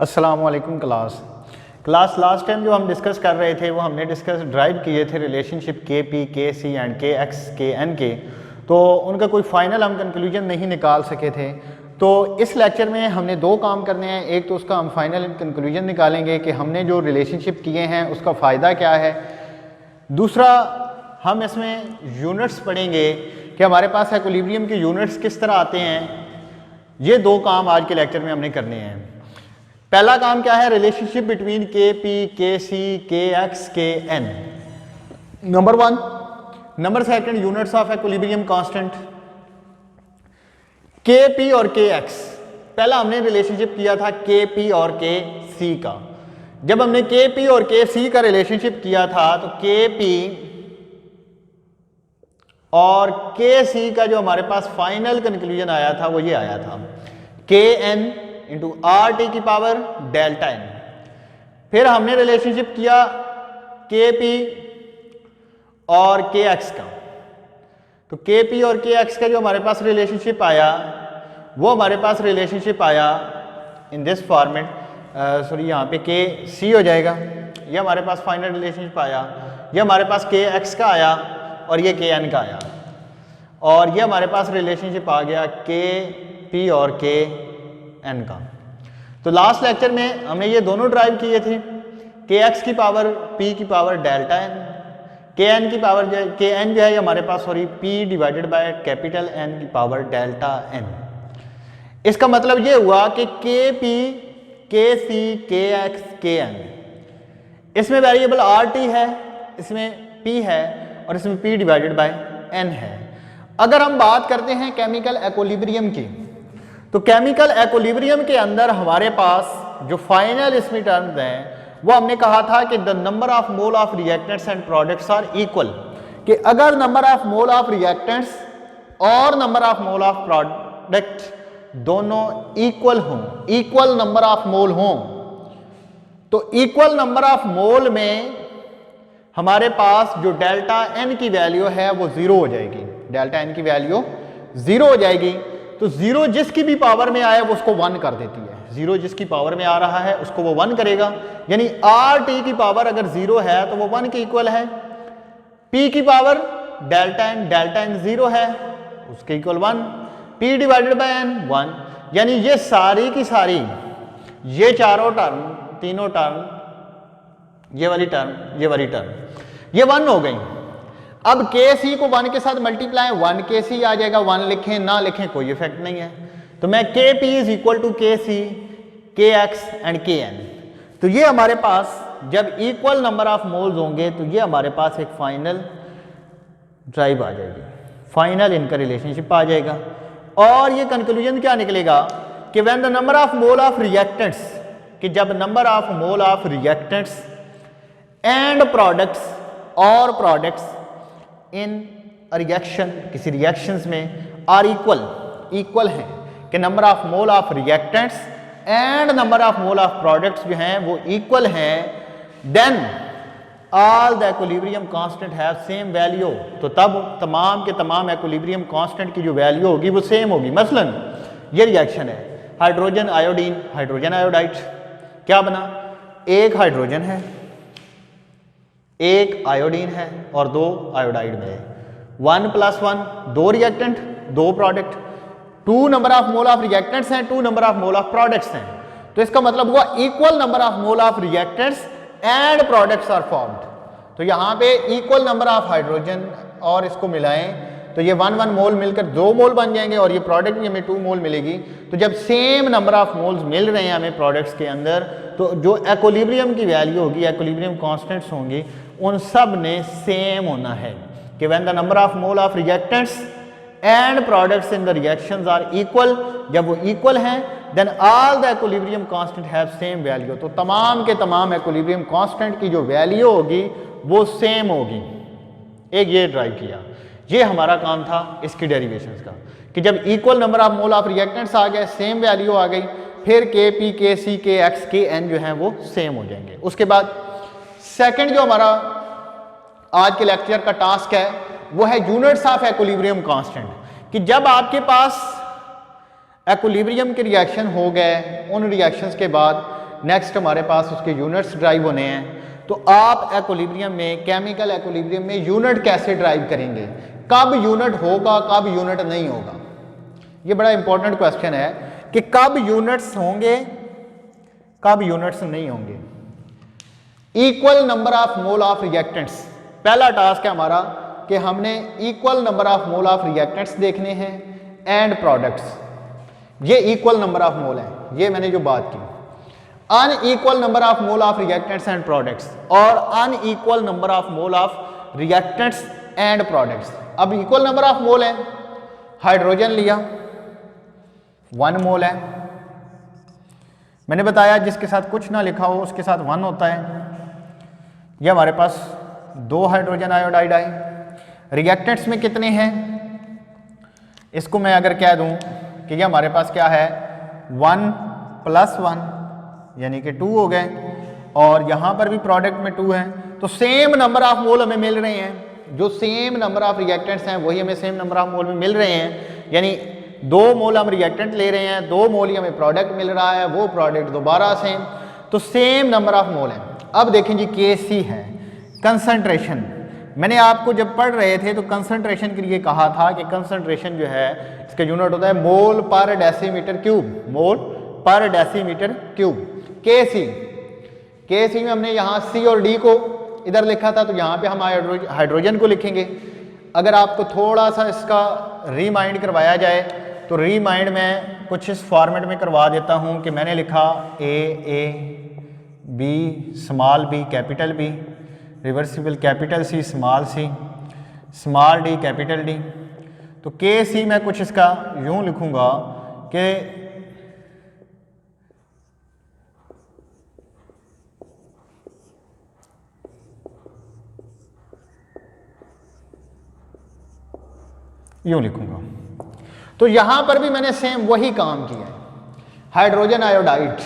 अस्सलामुअलैकुम class last time जो हम डिस्कस कर रहे थे वो हमने ड्राइव किए थे रिलेशनशिप के पी के सी एंड के एक्स के एन के, तो उनका कोई फाइनल हम कंक्लूजन नहीं निकाल सके थे। तो इस लेक्चर में हमने दो काम करने हैं। एक तो उसका हम फाइनल कंक्लूजन निकालेंगे कि हमने जो रिलेशनशिप किए हैं उसका फ़ायदा क्या है। दूसरा हम इसमें यूनिट्स पढ़ेंगे कि हमारे पास इक्विलिब्रियम के यूनिट्स किस तरह आते हैं। ये दो काम आज के लेक्चर में हमने करने हैं। पहला काम क्या है, रिलेशनशिप बिटवीन के पी के सी K X K N, number one. Number second, units of equilibrium constant K P और के एक्स। पहला हमने रिलेशनशिप किया था के पी और के सी का। जब हमने के पी और के सी का रिलेशनशिप किया था तो के पी और के सी का जो हमारे पास फाइनल कंक्लूजन आया था वो ये आया था, के एन इंटू आर टी की पावर डेल्टा एन। फिर हमने रिलेशनशिप किया के पी और के एक्स का। तो के पी और के एक्स का जो हमारे पास रिलेशनशिप आया वो हमारे पास रिलेशनशिप आया इन दिस फॉर्मेट, सॉरी यहाँ पे के सी हो जाएगा। ये हमारे पास फाइनल रिलेशनशिप आया। ये हमारे पास के एक्स का आया और ये के एन का आया, और ये हमारे पास रिलेशनशिप आ गया के पी और के एन का। तो लास्ट लेक्चर में हमने ये दोनों ड्राइव किए थे, के एक्स की पावर पी की power delta N, K N की पावर जो है के एन जो है हमारे पास sorry P divided by capital N की पावर डेल्टा एन। इसका मतलब ये हुआ कि के पी के सी के एक्स के एन, इसमें वेरिएबल आर टी है, इसमें पी है और इसमें पी डिवाइडेड बाय एन है। अगर हम बात करते हैं केमिकल इक्विलिब्रियम की, तो केमिकल इक्विलिब्रियम के अंदर हमारे पास जो फाइनल इसमें टर्म्स हैं वो हमने कहा था कि the number of mole of reactants and products are equal, कि अगर number of mole of reactants और number of mole of product दोनों इक्वल हों, इक्वल नंबर ऑफ मोल हों, तो इक्वल नंबर ऑफ मोल में हमारे पास जो डेल्टा एन की वैल्यू है वो जीरो हो जाएगी। डेल्टा एन की वैल्यू जीरो हो जाएगी। तो जीरो जिसकी भी पावर में आए वो उसको वन कर देती है। जीरो जिसकी पावर में आ रहा है उसको वो वन करेगा, यानी आर टी की पावर अगर जीरो है तो वो वन के इक्वल है। पी की पावर डेल्टा एन जीरो है उसके equal one, P divided by N one, यानी ये सारी की सारी ये चारों टर्म, तीनों टर्म, ये वाली टर्म ये वन हो गई। अब के सी को वन के साथ मल्टीप्लाई, वन के सी आ जाएगा, वन लिखें ना लिखें कोई इफेक्ट नहीं है। तो मैं के पी इज इक्वल टू के सी के एक्स एंड के एन। तो ये हमारे पास जब इक्वल नंबर ऑफ मोल्स होंगे तो ये हमारे पास एक फाइनल ड्राइव आ जाएगी, फाइनल इनका रिलेशनशिप आ जाएगा। और ये कंक्लूजन क्या निकलेगा कि when the number of mole of reactants, कि जब number of mole of reactants and products और प्रोडक्ट्स इन रिएक्शन, किसी रिएक्शंस में आर इक्वल हैं, कि number of mole of reactants and number of mole of products जो हैं वो इक्वल हैं, then all the equilibrium constant have same value. तो तब तमाम के तमाम इक्विलिब्रियम कांस्टेंट की जो वैल्यू होगी वो सेम होगी। मसलन ये रिएक्शन है हाइड्रोजन आयोडीन हाइड्रोजन आयोडाइड, क्या बना, एक हाइड्रोजन है, एक आयोडीन है और दो आयोडाइड में, 1 + 1 दो रिएक्टेंट दो product, 2 number of mole of reactants हैं, 2 number of mole of products हैं। तो इसका मतलब हुआ equal number of mole of reactants and products are formed. तो यहाँ पे इक्वल नंबर ऑफ हाइड्रोजन और इसको मिलाएं तो ये 1 मोल मिलकर 2 मोल बन जाएंगे और ये प्रोडक्ट भी हमें 2 मोल मिलेगी। तो जब सेम नंबर ऑफ मोल्स मिल रहे हैं हमें प्रोडक्ट्स के अंदर, तो जो इक्विलिब्रियम की वैल्यू होगी, इक्विलिब्रियम कांस्टेंट्स होंगी, उन सब ने सेम होना है। कि when the number of mole of reactants and products in the reactions are equal, जब वो इक्वल हैं then all the equilibrium constant have same value. तो तमाम के तमाम इक्विलिब्रियम कांस्टेंट की जो वैल्यू होगी वो सेम होगी। एक ये ड्राइव किया, ये हमारा काम था इसकी डेरिवेशंस का, कि जब equal number of mole of reactants आ गए, सेम वैल्यू आ गई, फिर के पी के सी के एक्स के एन जो है वो सेम हो जाएंगे। उसके बाद सेकंड जो हमारा आज के लेक्चर का टास्क है वो है यूनिट्स ऑफ इक्विलिब्रियम कांस्टेंट, कि जब आपके पास इक्विलिब्रियम के रिएक्शन हो गए, उन रिएक्शंस के बाद नेक्स्ट हमारे पास उसके यूनिट्स ड्राइव होने हैं। तो आप एक्विलिब्रियम में, केमिकल एक्विलिब्रियम में यूनिट कैसे ड्राइव करेंगे, कब यूनिट होगा कब यूनिट नहीं होगा, ये बड़ा इंपॉर्टेंट क्वेश्चन है कि कब यूनिट्स होंगे कब यूनिट्स नहीं होंगे। Equal number of mole of reactants, पहला टास्क है हमारा कि हमने equal number of mole of reactants देखने हैं एंड प्रोडक्ट्स, ये इक्वल नंबर ऑफ मोल है, ये मैंने जो बात की। Unequal number of mole of reactants and products और unequal number of mole of reactants and products. अब इक्वल नंबर ऑफ मोल है, हाइड्रोजन लिया 1 मोल है, मैंने बताया जिसके साथ कुछ ना लिखा हो उसके साथ 1 होता है। ये हमारे पास 2 हाइड्रोजन आयोडाइड आए। रिएक्टेंट्स में कितने हैं, इसको मैं अगर कह दूं कि ये हमारे पास क्या है 1 + 1 यानी कि 2 हो गए, और यहाँ पर भी प्रोडक्ट में 2 है, तो सेम नंबर ऑफ मोल हमें मिल रहे हैं। जो सेम नंबर ऑफ रिएक्टेंट्स हैं वही हमें सेम नंबर ऑफ मोल में मिल रहे हैं, यानी 2 मोल हम रिएक्टेंट ले रहे हैं, 2 मोल ही हमें प्रोडक्ट मिल रहा है, वो प्रोडक्ट दोबारा सेम, तो सेम नंबर ऑफ मोल हैं। अब देखें जी KC है कंसंट्रेशन। मैंने आपको जब पढ़ रहे थे तो कंसंट्रेशन के लिए कहा था कि कंसंट्रेशन जो है इसका यूनिट होता है मोल पर डेसीमीटर क्यूब, मोल पर डेसीमीटर क्यूब। KC में हमने यहाँ C और D को इधर लिखा था, तो यहाँ पे हम हाइड्रोजन को लिखेंगे। अगर आपको थोड़ा सा इसका रिमाइंड करवाया जाए तो रिमाइंड में कुछ इस फॉर्मेट में करवा देता हूँ कि मैंने लिखा A B small b capital B, reversible capital C small c, small d capital D। तो KC मैं कुछ इसका यूं लिखूंगा कि यूं लिखूंगा। तो यहां पर भी मैंने सेम वही काम किया है। हाइड्रोजन आयोडाइड,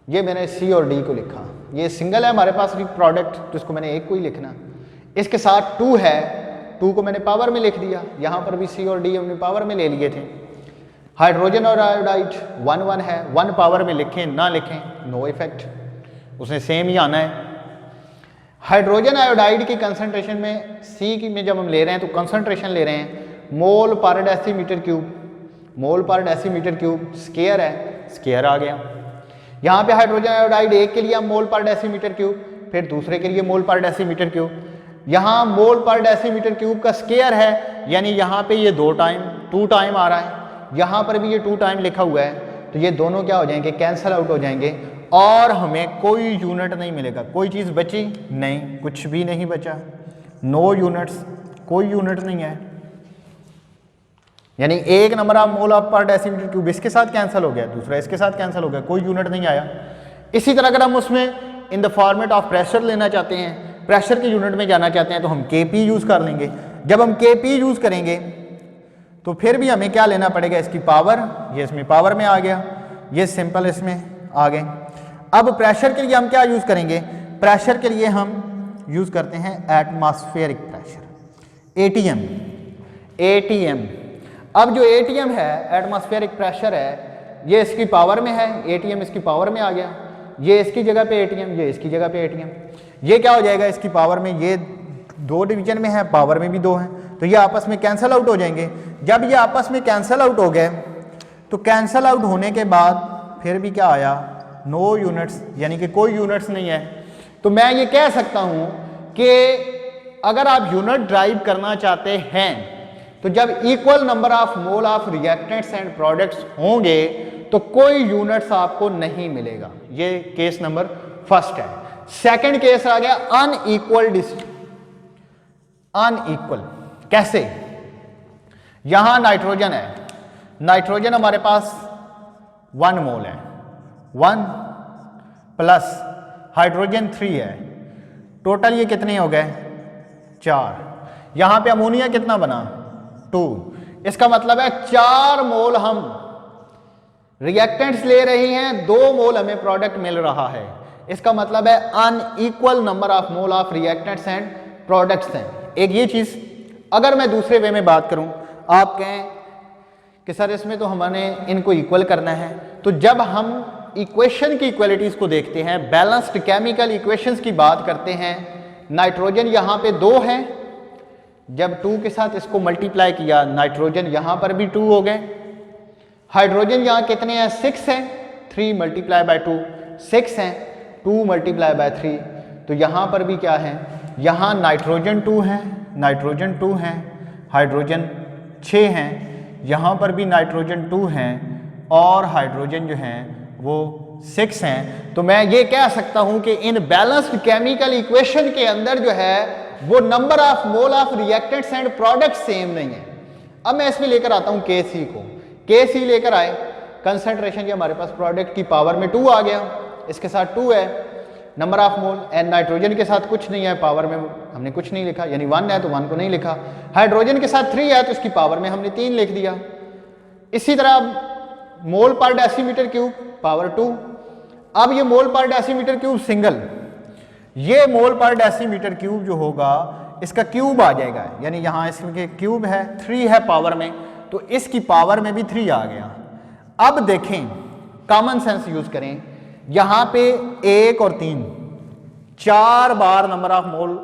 ये मैंने C और D को लिखा, ये सिंगल है हमारे पास प्रोडक्ट, तो इसको मैंने एक को ही लिखना। इसके साथ 2 है, 2 को मैंने पावर में लिख दिया, यहां पर भी C और D हमने पावर में ले लिए थे। हाइड्रोजन और आयोडाइड 1 1 है, 1 पावर में लिखें ना लिखें नो इफेक्ट, उसने सेम ही आना है। हाइड्रोजन आयोडाइड की कंसंट्रेशन में C की में जब हम ले रहे हैं तो कंसंट्रेशन ले रहे हैं मोल पर डेसीमीटर क्यूब, मोल पर डेसीमीटर क्यूब स्क्वायर है, स्क्वायर आ गया। यहाँ पे हाइड्रोजन आयोडाइड एक के लिए हम मोल पर डेसीमीटर क्यूब, फिर दूसरे के लिए मोल पर डेसीमीटर क्यूब। यहाँ मोल पर डेसीमीटर क्यूब का स्क्वायर है, यानी यहाँ पे ये 2 टाइम आ रहा है, यहाँ पर भी ये 2 टाइम लिखा हुआ है, तो ये दोनों क्या हो जाएंगे, कैंसल आउट हो जाएंगे और हमें कोई यूनिट नहीं मिलेगा। कोई चीज़ बची नहीं, कुछ भी नहीं बचा, नो यूनिट्स, कोई यूनिट नहीं है, यानी 1 नंबर ऑफ मोल ऑफ पर डेसीमीटर क्यूब इसके साथ कैंसिल हो गया, दूसरा इसके साथ कैंसिल हो गया, कोई यूनिट नहीं आया। इसी तरह अगर हम उसमें in the format of pressure लेना चाहते हैं, प्रेशर के यूनिट में जाना चाहते हैं, तो हम Kp यूज़ कर लेंगे। जब हम Kp यूज़ करेंगे तो फिर भी हमें क्या लेना पड़ेगा, इसकी पावर, ये इसमें पावर में आ गया, ये सिंपल इसमें आ गए। अब प्रेशर के लिए हम क्या यूज़ करेंगे, प्रेशर के लिए हम यूज़ करते हैं एटमॉस्फेरिक प्रेशर, ATM। अब जो ATM है, एटमॉस्फेरिक प्रेशर है, ये इसकी पावर में है, ATM इसकी पावर में आ गया, ये इसकी जगह पे ATM, ये इसकी जगह पे ATM। ये क्या हो जाएगा, इसकी पावर में, ये 2 डिवीजन में है, पावर में भी 2 है, तो ये आपस में कैंसल आउट हो जाएंगे। जब ये आपस में कैंसल आउट हो गए तो कैंसल आउट होने के बाद फिर भी क्या आया, नो यूनिट्स, यानी कि कोई यूनिट्स नहीं है। तो मैं ये कह सकता हूं कि अगर आप यूनिट ड्राइव करना चाहते हैं तो जब equal number of mole of reactants and products होंगे तो कोई यूनिट्स आपको नहीं मिलेगा। ये केस नंबर फर्स्ट है। सेकंड केस आ गया अनइक्वल। कैसे, यहां नाइट्रोजन है, नाइट्रोजन हमारे पास 1 मोल है, 1 प्लस हाइड्रोजन 3 है, टोटल ये कितने हो गए, 4। यहां पे अमोनिया कितना बना, 2। इसका मतलब है 4 मोल हम रिएक्टेंट्स ले रहे हैं, 2 मोल हमें प्रोडक्ट मिल रहा है। इसका मतलब है unequal number of mole of reactants and products हैं। एक ये चीज, अगर मैं दूसरे वे में बात करूं, आप कहें कि सर इसमें तो हमने इनको इक्वल करना है, तो जब हम इक्वेशन की इक्वलिटीज को देखते हैं, बैलेंस्ड केमिकल इक्वेशंस की बात करते हैं। नाइट्रोजन यहाँ पे 2 है, जब 2 के साथ इसको मल्टीप्लाई किया नाइट्रोजन यहाँ पर भी 2 हो गए। हाइड्रोजन यहाँ कितने हैं, 6 हैं, 3 मल्टीप्लाई बाय 2 6 हैं, 2 मल्टीप्लाई बाय 3, तो यहाँ पर भी क्या है, यहाँ नाइट्रोजन 2 है, नाइट्रोजन 2 है, हाइड्रोजन 6 हैं, यहाँ पर भी नाइट्रोजन 2 हैं और हाइड्रोजन जो हैं वो 6 हैं। तो मैं ये कह सकता हूँ कि इन बैलेंस्ड केमिकल इक्वेशन के अंदर जो है वो number of mole of reactants and product same नहीं है। अब मैं इसमें लेकर आता हूँ Kc को, Kc लेकर आए, कंसंट्रेशन जो हमारे पास प्रोडक्ट की पावर में 2 आ गया, इसके साथ 2 है, number of mole, and nitrogen के साथ कुछ नहीं है, पावर में हमने कुछ नहीं लिखा, यानी 1 है तो 1 को नहीं लिखा। हाइड्रोजन के साथ 3 है तो इसकी पावर में हमने 3 लिख दिया। इसी तरह मोल पर डेसीमीटर क्यूब पावर 2। अब ये मोल पर डेसीमीटर क्यूब सिंगल, ये मोल पर डेसीमीटर क्यूब जो होगा इसका क्यूब आ जाएगा, यानी यहाँ इसके क्यूब है, 3 है पावर में, तो इसकी पावर में भी 3 आ गया। अब देखें, कॉमन सेंस यूज करें, यहाँ पे 1 और 3 4 बार नंबर ऑफ मोल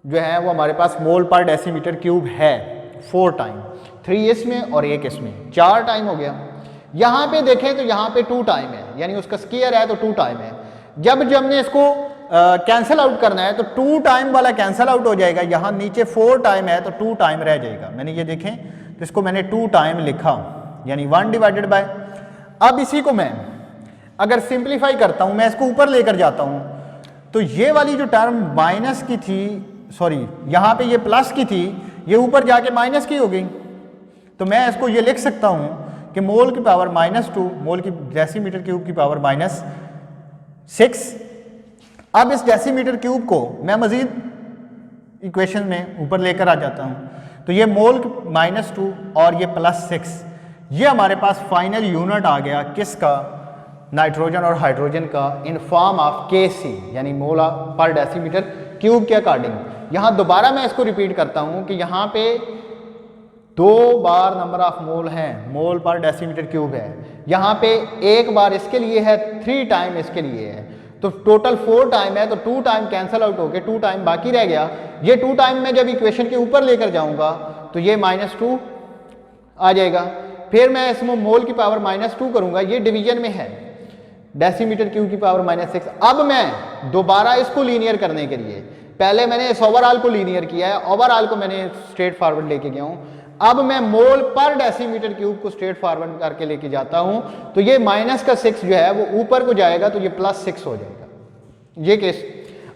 जो है वो हमारे पास मोल पर डेसीमीटर क्यूब है, 4 टाइम, 3 इसमें और 1 इसमें, 4 टाइम हो गया। यहाँ पे देखें तो यहाँ पे 2 टाइम है, यानी उसका स्क्वायर है तो 2 टाइम है। जब हमने इसको कैंसिल आउट करना है तो 2 टाइम वाला कैंसिल आउट हो जाएगा, यहाँ नीचे 4 टाइम है तो 2 टाइम रह जाएगा। मैंने ये देखें तो इसको मैंने 2 टाइम लिखा, यानी 1 डिवाइडेड बाय। अब इसी को मैं अगर सिंप्लीफाई करता हूँ, मैं इसको ऊपर लेकर जाता हूँ, तो ये वाली जो टर्म माइनस की थी, सॉरी यहाँ पे ये प्लस की थी, ये ऊपर जाके माइनस की हो गई, तो मैं इसको ये लिख सकता हूँ कि मोल की पावर -2, मोल की डेसीमीटर क्यूब की पावर -6। अब इस डेसीमीटर क्यूब को मैं मजीद इक्वेशन में ऊपर लेकर आ जाता हूँ, तो ये मोल -2 और ये +6, ये हमारे पास फाइनल यूनिट आ गया किसका, नाइट्रोजन और हाइड्रोजन का, इन फॉर्म ऑफ Kc, यानी मोल पर डेसीमीटर क्यूब के अकॉर्डिंग। यहाँ दोबारा मैं इसको रिपीट करता हूँ कि यहाँ पे 2 बार नंबर ऑफ मोल है, मोल पर डेसीमीटर क्यूब है, यहाँ पे 1 बार इसके लिए है, 3 टाइम इसके लिए है, तो टोटल 4 टाइम है, तो 2 टाइम कैंसिल आउट होके 2 टाइम बाकी रह गया। ये 2 टाइम में जब इक्वेशन के ऊपर लेकर जाऊंगा तो ये -2 आ जाएगा। फिर मैं इसमें मोल की पावर -2 करूंगा, ये डिवीजन में है, डेसीमीटर क्यूब की पावर -6। अब मैं दोबारा इसको लीनियर करने के लिए, पहले मैंने इस ओवरऑल को लीनियर किया है, ओवरऑल को मैंने स्ट्रेट फॉरवर्ड लेके गया हूँ, अब मैं मोल पर डेसीमीटर क्यूब को स्ट्रेट फॉरवर्ड करके लेके जाता हूं, तो ये -6 जो है वो ऊपर को जाएगा, तो ये +6 हो जाएगा, ये केस।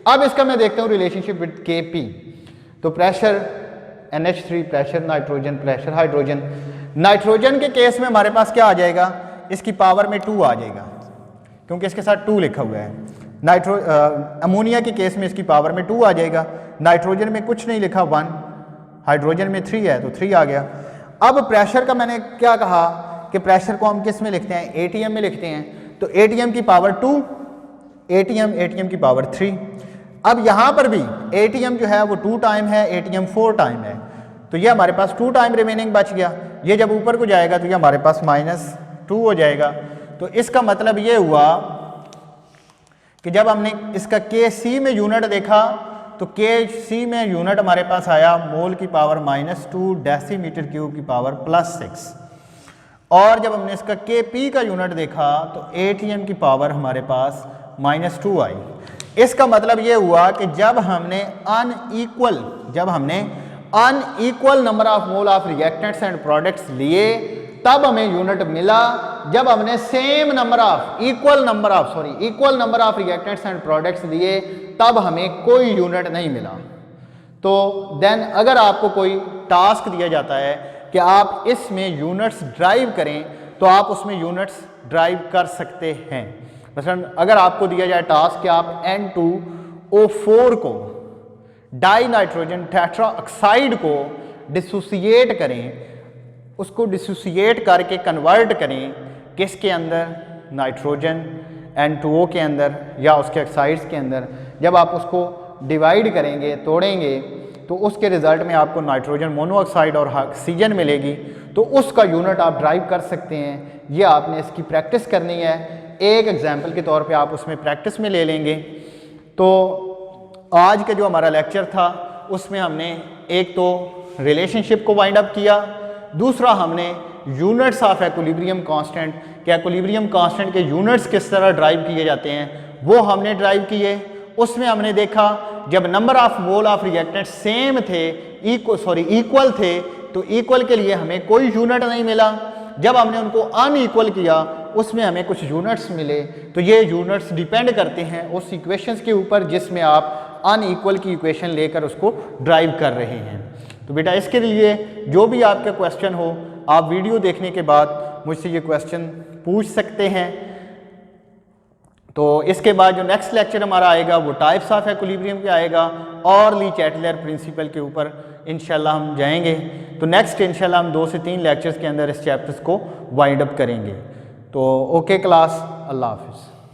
अब इसका मैं देखता हूं रिलेशनशिप विद Kp, तो pressure NH3, pressure nitrogen, pressure hydrogen. Nitrogen के केस में हमारे पास क्या आ जाएगा, इसकी पावर में 2 आ जाएगा, क्योंकि इसके साथ 2 लिखा हुआ है। अमोनिया के केस में इसकी पावर में 2 आ जाएगा, नाइट्रोजन में कुछ नहीं लिखा, 1, हाइड्रोजन में 3 है तो 3 आ गया। अब प्रेशर का मैंने क्या कहा कि प्रेशर को हम किस में लिखते हैं, ATM में लिखते हैं, तो ATM की पावर 2, ATM की पावर 3। अब यहाँ पर भी ATM जो है वो 2 टाइम है, ATM 4 टाइम है, तो ये हमारे पास 2 टाइम रिमेनिंग बच गया। ये जब ऊपर को जाएगा तो ये हमारे पास -2 हो जाएगा। तो इसका मतलब ये हुआ कि जब हमने इसका Kc में यूनिट देखा तो Kc में यूनिट हमारे पास आया मोल की पावर -2, डेसीमीटर क्यूब की पावर +6, और जब हमने इसका Kp का यूनिट देखा तो ATM की पावर हमारे पास -2 आई। इसका मतलब ये हुआ कि जब हमने unequal number of mole of reactants and products लिए तब हमें यूनिट मिला, जब हमने equal number of reactants and products लिए तब हमें कोई यूनिट नहीं मिला। तो देन अगर आपको कोई टास्क दिया जाता है कि आप इसमें यूनिट्स ड्राइव करें तो आप उसमें यूनिट्स ड्राइव कर सकते हैं। मसलन अगर आपको दिया जाए टास्क कि आप N2O4 को, डाई नाइट्रोजन टेट्रा ऑक्साइड को डिसोसिएट करें, उसको डिसोसिएट करके कन्वर्ट करें किसके अंदर, नाइट्रोजन N2O के अंदर या उसके ऑक्साइड्स के अंदर, जब आप उसको डिवाइड करेंगे, तोड़ेंगे, तो उसके रिजल्ट में आपको नाइट्रोजन मोनोऑक्साइड और ऑक्सीजन मिलेगी, तो उसका यूनिट आप ड्राइव कर सकते हैं। ये आपने इसकी प्रैक्टिस करनी है एक एग्जाम्पल के तौर पे आप उसमें प्रैक्टिस में ले लेंगे। तो आज का जो हमारा लेक्चर था उसमें हमने एक तो रिलेशनशिप को वाइंड अप किया, दूसरा हमने यूनिट्स ऑफ इक्विलिब्रियम कांस्टेंट कि इक्विलिब्रियम कांस्टेंट के यूनिट्स किस तरह ड्राइव किए जाते हैं वो हमने ड्राइव किए। उसमें हमने देखा जब number of mole of reactant same थे, इक्वल थे, तो इक्वल के लिए हमें कोई यूनिट नहीं मिला। जब हमने उनको अनइक्वल किया उसमें हमें कुछ यूनिट्स मिले। तो ये यूनिट्स डिपेंड करते हैं उस इक्वेशंस के ऊपर जिसमें आप अनइक्वल की इक्वेशन लेकर उसको ड्राइव कर रहे हैं। तो बेटा इसके लिए जो भी आपका क्वेश्चन हो आप वीडियो देखने के बाद मुझसे ये क्वेश्चन पूछ सकते हैं। तो इसके बाद जो नेक्स्ट लेक्चर हमारा आएगा वो टाइप्स ऑफ इक्विलिब्रियम के आएगा और ली चैटलर प्रिंसिपल के ऊपर इंशाल्लाह हम जाएंगे। तो नेक्स्ट इंशाल्लाह हम 2 से 3 लेक्चर्स के अंदर इस चैप्टर्स को वाइंड अप करेंगे। तो ओके क्लास, अल्लाह हाफिज़।